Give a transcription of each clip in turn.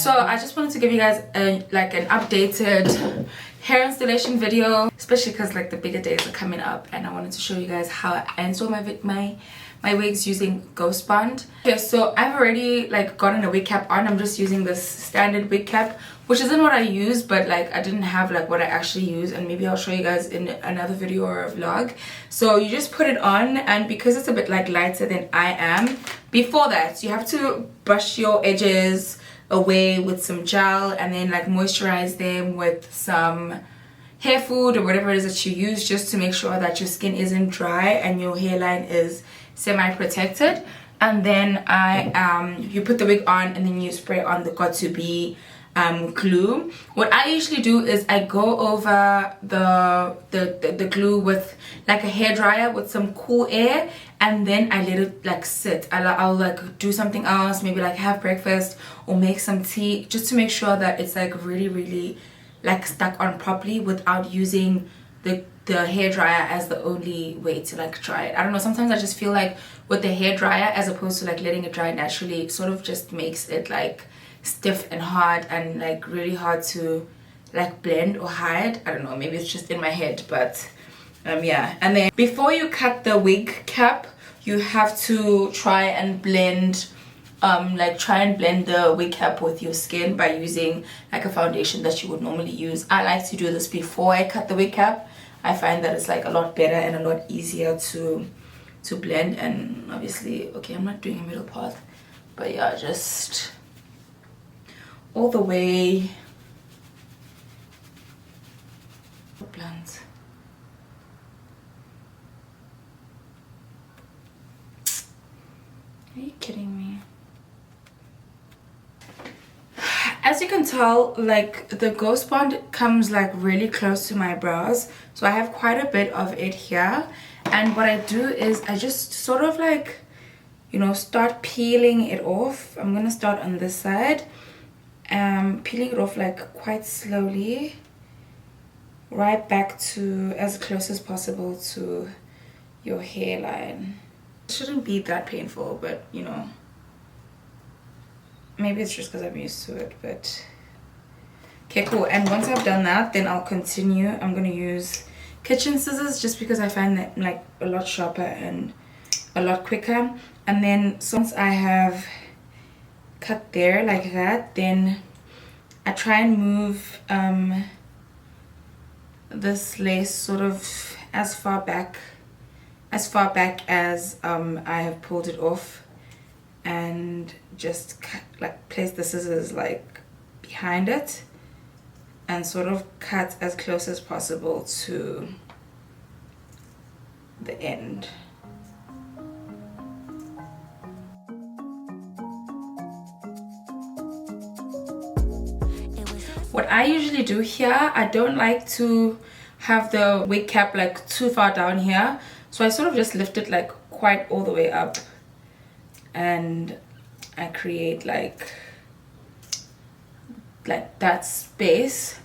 So I just wanted to give you guys an updated hair installation video, especially because like the bigger days are coming up, and I wanted to show you guys how I install my wigs using Ghost Bond. Okay, so I've already like gotten a wig cap on. I'm just using this standard wig cap, which isn't what I use, but like I didn't have like what I actually use, and maybe I'll show you guys in another video or a vlog. So you just put it on, and because it's a bit like lighter than I am, before that you have to brush your edges away with some gel and then like moisturize them with some hair food or whatever it is that you use, just to make sure that your skin isn't dry and your hairline is semi-protected. And then you put the wig on, and then you spray on the got2b glue. What I usually do is I go over the glue with like a hairdryer with some cool air, and then I let it like sit. I'll like do something else, maybe like have breakfast or make some tea, just to make sure that it's like really like stuck on properly without using the hairdryer as the only way to like dry it. I don't know, sometimes I just feel like with the hairdryer, as opposed to like letting it dry naturally, it sort of just makes it like stiff and hard and like really hard to like blend or hide. I don't know, maybe it's just in my head, but yeah. And then before you cut the wig cap, you have to try and blend the wig cap with your skin by using like a foundation that you would normally use. I like to do this before I cut the wig cap. I find that it's like a lot better and a lot easier to blend. And obviously, okay, I'm not doing a middle part, but yeah, just all the way blend. Are you kidding me? As you can tell, like the Ghost Bond comes like really close to my brows, so I have quite a bit of it here. And what I do is I just sort of like, you know, start peeling it off. I'm gonna start on this side, peeling it off like quite slowly, right back to as close as possible to your hairline. It shouldn't be that painful, but you know, maybe it's just because I'm used to it. But okay, cool. And once I've done that, then I'll continue. I'm gonna use kitchen scissors, just because I find that like a lot sharper and a lot quicker. And then once I have cut there like that, then I try and move this lace sort of as far back as I have pulled it off, and just like place the scissors like behind it and sort of cut as close as possible to the end. What I usually do here, I don't like to have the wig cap like too far down here, so I sort of just lift it like quite all the way up, and I create like that space,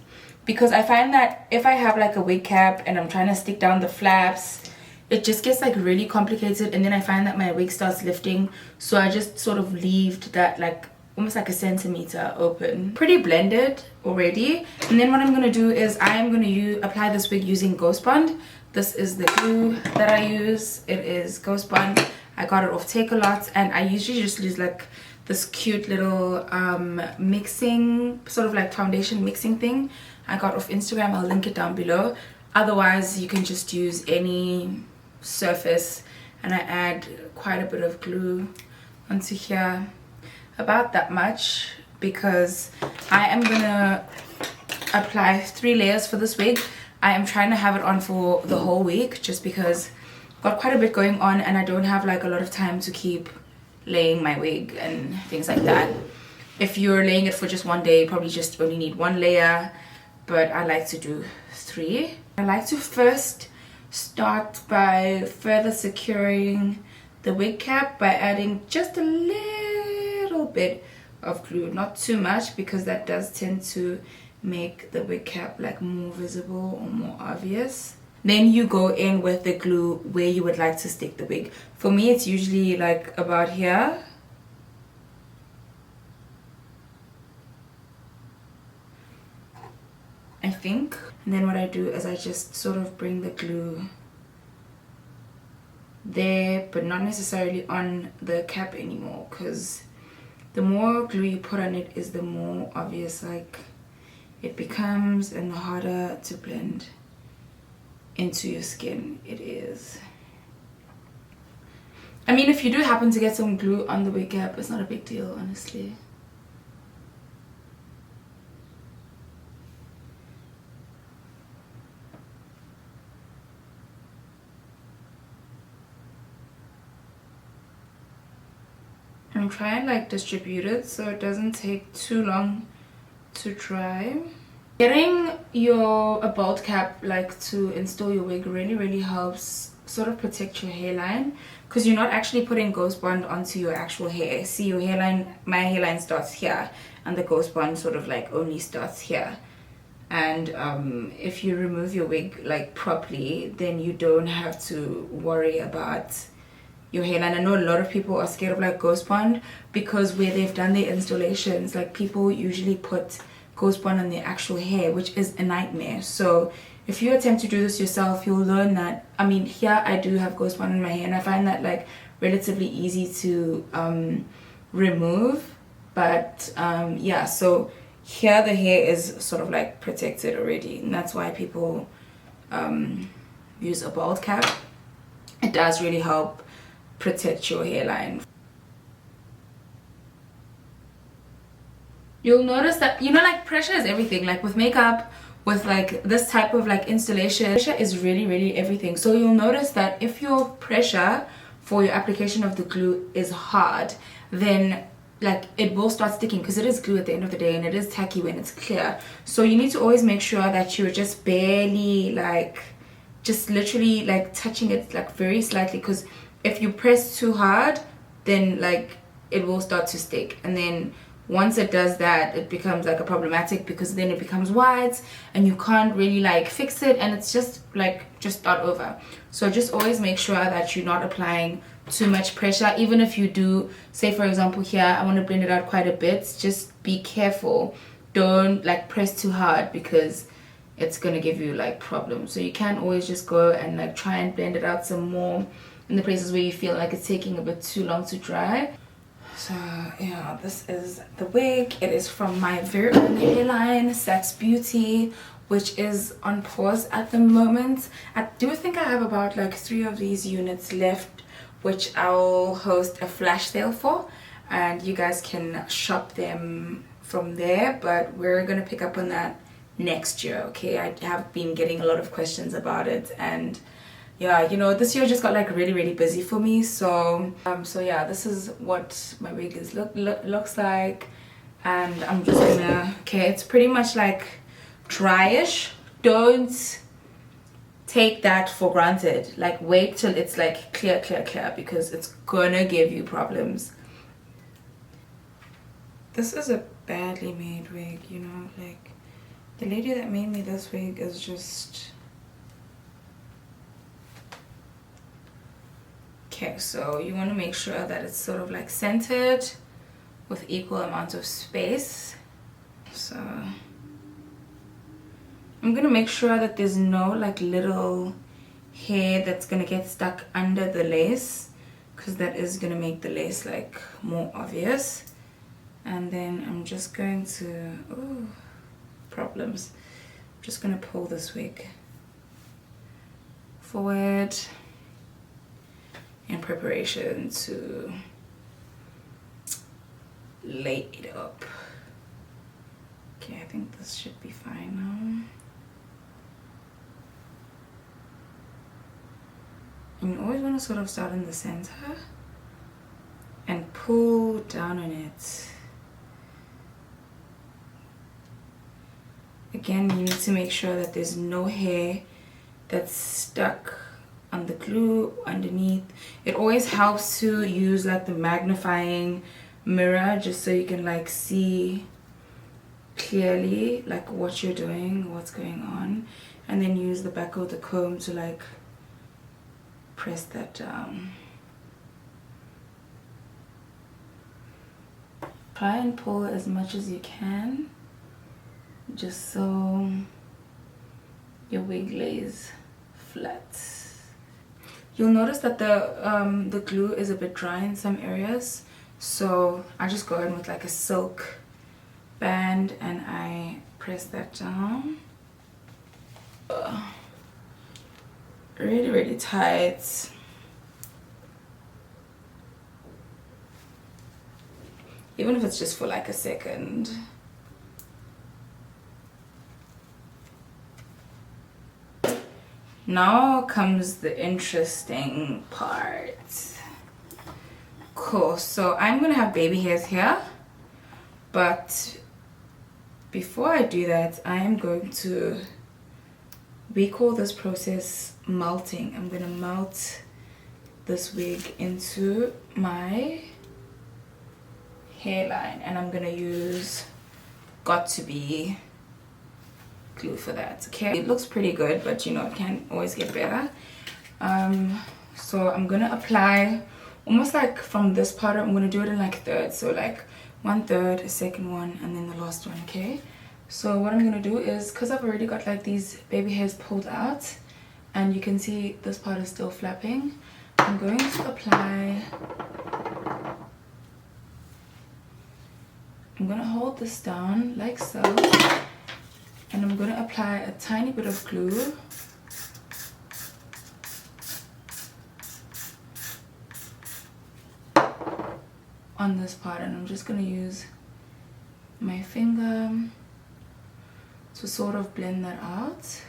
because I find that if I have like a wig cap and I'm trying to stick down the flaps, it just gets like really complicated, and then I find that my wig starts lifting. So I just sort of leave that like almost like a centimeter open. Pretty blended already. And then what I'm gonna do is I'm gonna apply this wig using Ghost Bond. This is the glue that I use. It is Ghost Bond. I got it off Takealot, and I usually just use like this cute little mixing, sort of like foundation mixing thing I got off Instagram. I'll link it down below. Otherwise you can just use any surface, and I add quite a bit of glue onto here, about that much, because I am gonna apply 3 layers for this wig. I am trying to have it on for the whole week, just because I've got quite a bit going on and I don't have like a lot of time to keep laying my wig and things like that. If you're laying it for just one day, you probably just only need 1 layer, but I like to do 3. I like to first start by further securing the wig cap by adding just a little bit of glue, not too much, because that does tend to make the wig cap like more visible or more obvious. Then you go in with the glue where you would like to stick the wig. For me, it's usually like about here. think. And then what I do is I just sort of bring the glue there, but not necessarily on the cap anymore, because the more glue you put on it is the more obvious like it becomes, and the harder to blend into your skin it is. I mean, if you do happen to get some glue on the wig cap, it's not a big deal, honestly. And try and like distribute it so it doesn't take too long to dry. Getting a bald cap like to install your wig really helps sort of protect your hairline, because you're not actually putting Ghost Bond onto your actual hair. See, your hairline, my hairline starts here, and the Ghost Bond sort of like only starts here. And if you remove your wig like properly, then you don't have to worry about your hairline. I know a lot of people are scared of like Ghost Bond, because where they've done their installations, like people usually put Ghost Bond on their actual hair, which is a nightmare. So if you attempt to do this yourself, you'll learn that, I mean, here I do have Ghost Bond in my hair, and I find that like relatively easy to remove. But yeah, so here the hair is sort of like protected already, and that's why people use a bald cap. It does really help protect your hairline. You'll notice that, you know, like pressure is everything. Like with makeup, with like this type of like installation, pressure is really everything. So you'll notice that if your pressure for your application of the glue is hard, then like it will start sticking, because it is glue at the end of the day, and it is tacky when it's clear. So you need to always make sure that you're just barely like, just literally like touching it like very slightly, because if you press too hard, then like it will start to stick. And then once it does that, it becomes like a problematic, because then it becomes white and you can't really like fix it, and it's just like just start over. So just always make sure that you're not applying too much pressure. Even if you do, say for example here, I want to blend it out quite a bit, just be careful. Don't like press too hard, because it's gonna give you like problems. So you can always just go and like try and blend it out some more in the places where you feel like it's taking a bit too long to dry. So yeah, this is the wig. It is from my very own hairline, Sax Beauty, which is on pause at the moment. I do think I have about like 3 of these units left, which I'll host a flash sale for, and you guys can shop them from there. But we're gonna pick up on that next year, okay? I have been getting a lot of questions about it, and yeah, you know, this year just got like really busy for me. So so yeah, this is what my wig is looks like, and I'm just gonna, okay, it's pretty much like dryish. Don't take that for granted. Like wait till it's like clear, because it's gonna give you problems. This is a badly made wig, you know, like the lady that made me this wig is just... Okay, so you want to make sure that it's sort of like centered with equal amount of space. So I'm gonna make sure that there's no like little hair that's gonna get stuck under the lace, because that is gonna make the lace like more obvious. And then I'm just going to, oh, problems. I'm just gonna pull this wig forward in preparation to lay it up. Okay, I think this should be fine now. And you always want to sort of start in the center and pull down on it. Again, you need to make sure that there's no hair that's stuck on the glue underneath. It always helps to use like the magnifying mirror, just so you can like see clearly like what you're doing, what's going on, and then use the back of the comb to like press that down. Try and pull as much as you can, just so your wig lays flat. You'll notice that the glue is a bit dry in some areas, so I just go in with like a silk band and I press that down really tight. Even if it's just for like a second. Now comes the interesting part. Cool, so I'm gonna have baby hairs here, but before I do that, I am going to, we call this process melting. I'm gonna melt this wig into my hairline, and I'm gonna use Got To Be glue for that. Okay, it looks pretty good, but you know, it can always get better. So I'm gonna apply almost like from this part. I'm gonna do it in like thirds, so like 1/3, a second one, and then the last one. Okay, so what I'm gonna do is, because I've already got like these baby hairs pulled out and you can see this part is still flapping, I'm going to apply, I'm gonna hold this down like so, and I'm going to apply a tiny bit of glue on this part, and I'm just going to use my finger to sort of blend that out.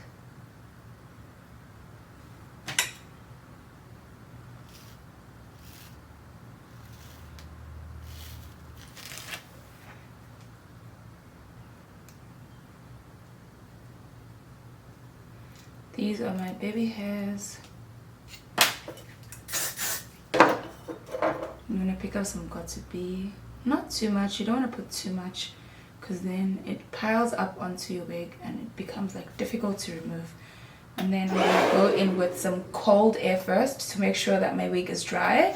These are my baby hairs. I'm gonna pick up some Got To Be. Not too much, you don't want to put too much because then it piles up onto your wig and it becomes like difficult to remove. And then I'm gonna go in with some cold air first to make sure that my wig is dry.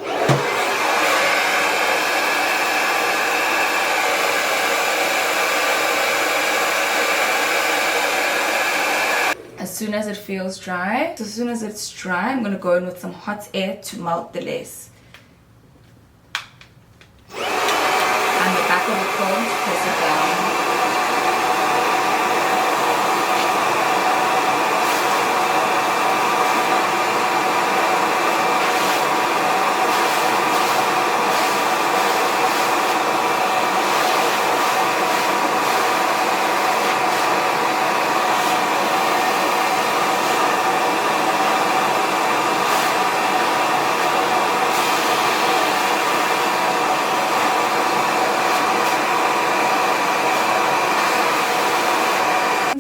As soon as it feels dry, as soon as it's dry, I'm going to go in with some hot air to melt the lace. And the back of the comb to press it down.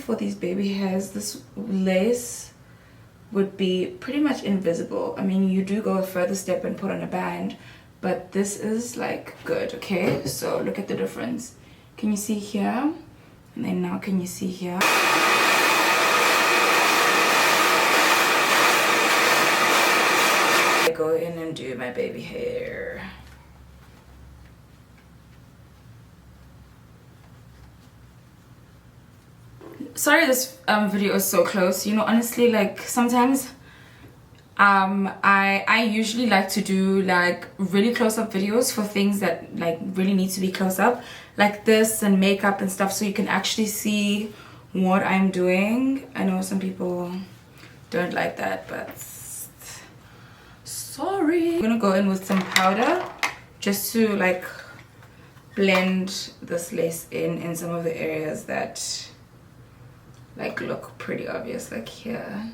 For these baby hairs, this lace would be pretty much invisible. I mean, you do go a further step and put on a band, but this is like good. Okay, so look at the difference. Can you see here? And then now can you see here? I go in and do my baby hair. Sorry this video is so close. You know, honestly, like sometimes I usually like to do like really close-up videos for things that like really need to be close up, like this and makeup and stuff, so you can actually see what I'm doing. I know some people don't like that, but sorry. I'm gonna go in with some powder just to like blend this lace in some of the areas that like look pretty obvious, like here.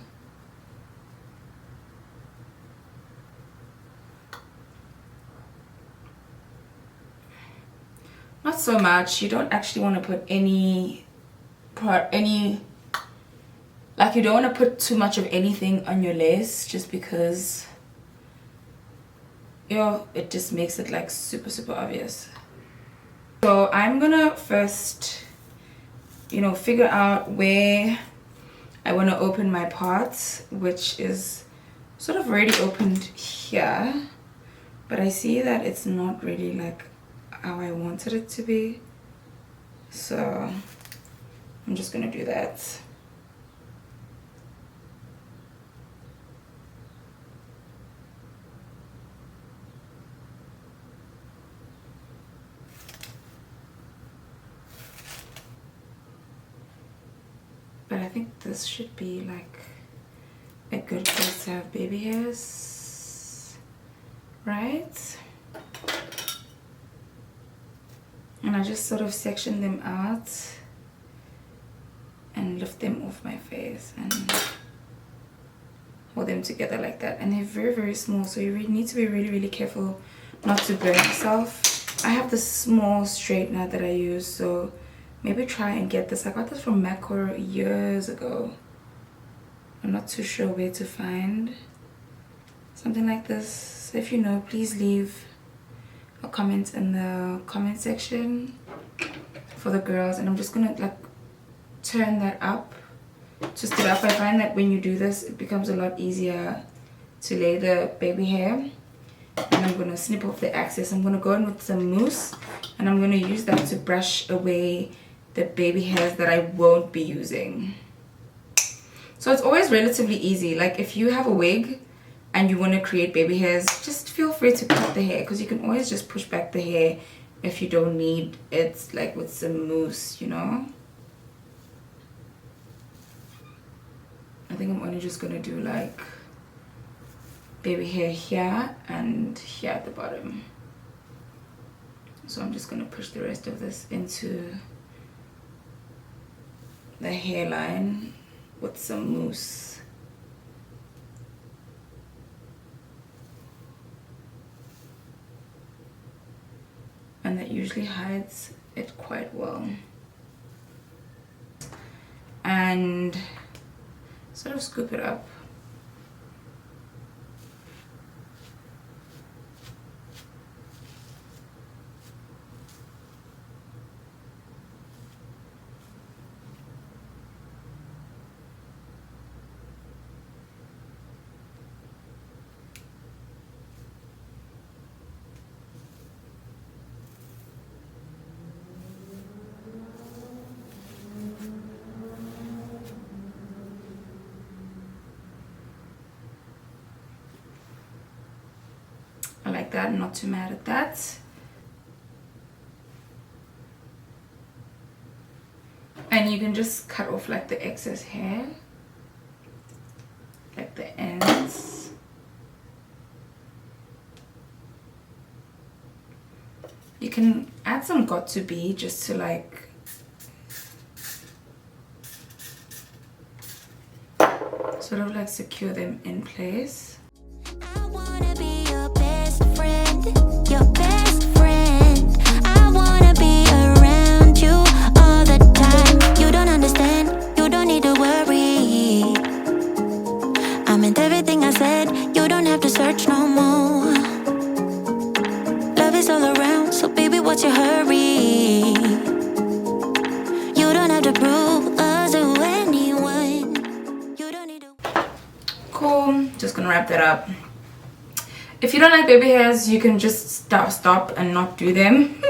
Not so much. You don't actually want to put any like you don't want to put too much of anything on your lace, just because you know it just makes it like super obvious. So I'm gonna first, you know, figure out where I want to open my parts, which is sort of already opened here, but I see that it's not really like how I wanted it to be, so I'm just gonna do that. but I think this should be like a good place to have baby hairs, right? And I just sort of section them out and lift them off my face and hold them together like that. And they're very, very small, so you really need to be really, really careful not to burn yourself. I have this small straightener that I use, so maybe try and get this. I got this from Macro years ago. I'm not too sure where to find something like this. So if you know, please leave a comment in the comment section for the girls. And I'm just gonna like turn that up, twist it up. I find that when you do this, it becomes a lot easier to lay the baby hair. And I'm gonna snip off the excess. I'm gonna go in with some mousse, and I'm gonna use that to brush away the baby hairs that I won't be using. So it's always relatively easy. Like if you have a wig and you want to create baby hairs, just feel free to cut the hair, because you can always just push back the hair if you don't need it, like with some mousse, you know. I think I'm only just gonna do like baby hair here and here at the bottom. So I'm just gonna push the rest of this into the hairline with some mousse. And that usually hides it quite well. And sort of scoop it up. I like that, I'm not too mad at that. And you can just cut off like the excess hair, like the ends. You can add some got to be just to like sort of like secure them in place. I wanna be your best friend, your best friend. I wanna be around you all the time. You don't understand, you don't need to worry. I meant everything I said, you don't have to search no more. Love is all around, so baby, what's your hurry? You don't have to prove us to anyone. You don't need to. Cool, just gonna wrap that up. If you don't like baby hairs, you can just stop and not do them.